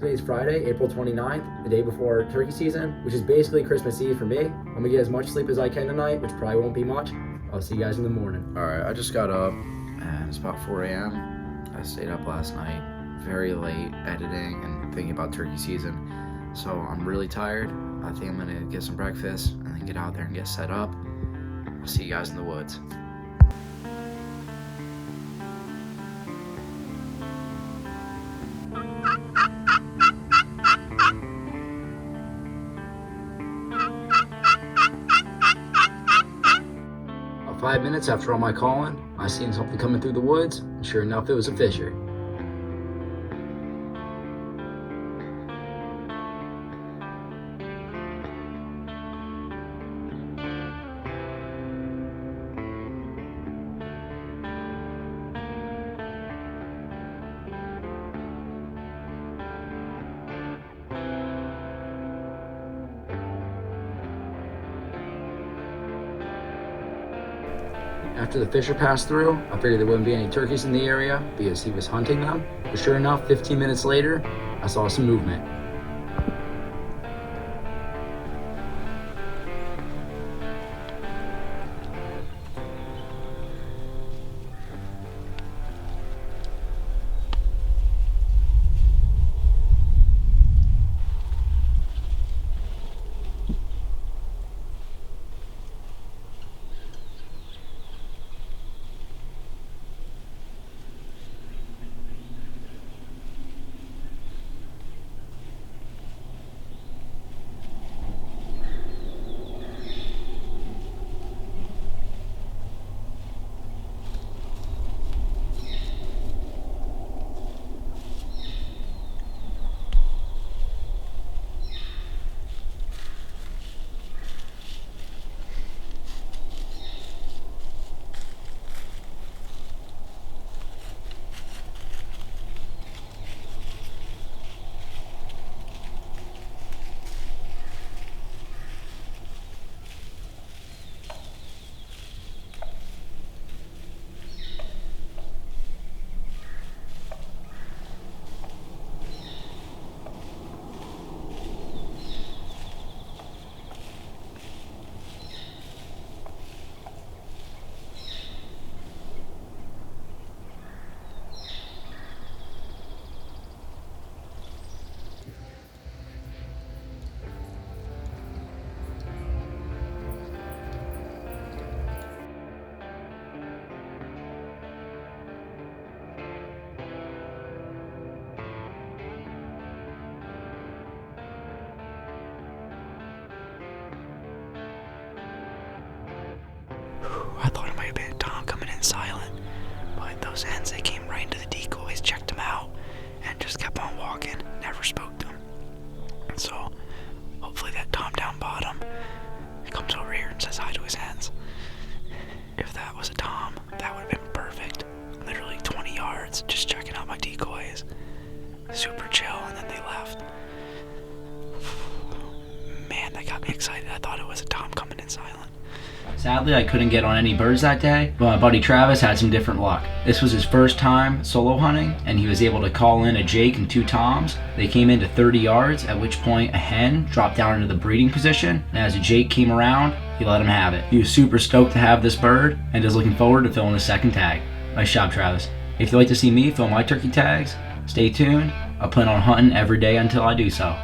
Today's Friday, April 29th, the day before turkey season, which is basically Christmas Eve for me. I'm gonna get as much sleep as I can tonight, which probably won't be much. I'll see you guys in the morning. Alright, I just got up and it's about 4 a.m. I stayed up last night, very late, editing and thinking about turkey season. So I'm really tired. I think I'm gonna get some breakfast and then get out there and get set up. I'll see you guys in the woods. About 5 minutes after all my calling, I seen something coming through the woods, and sure enough, it was a fisher. After the fisher passed through, I figured there wouldn't be any turkeys in the area because he was hunting them. But sure enough, 15 minutes later, I saw some movement. I thought it might have been Tom coming in silent, but those hens, they came right into the decoys, checked them out, and just kept on walking, never spoke to him. So, hopefully that Tom down bottom comes over here and says hi to his hens. If that was a Tom, that would have been perfect. Literally 20 yards, just checking out my decoys. Super chill, and then they left. Man, that got me excited. I thought it was a Tom coming in silent. Sadly, I couldn't get on any birds that day, but my buddy Travis had some different luck. This was his first time solo hunting, and he was able to call in a Jake and 2 Toms. They came into 30 yards, at which point a hen dropped down into the breeding position, and as a Jake came around, he let him have it. He was super stoked to have this bird, and is looking forward to filling his second tag. Nice job, Travis. If you'd like to see me film my turkey tags, stay tuned. I plan on hunting every day until I do so.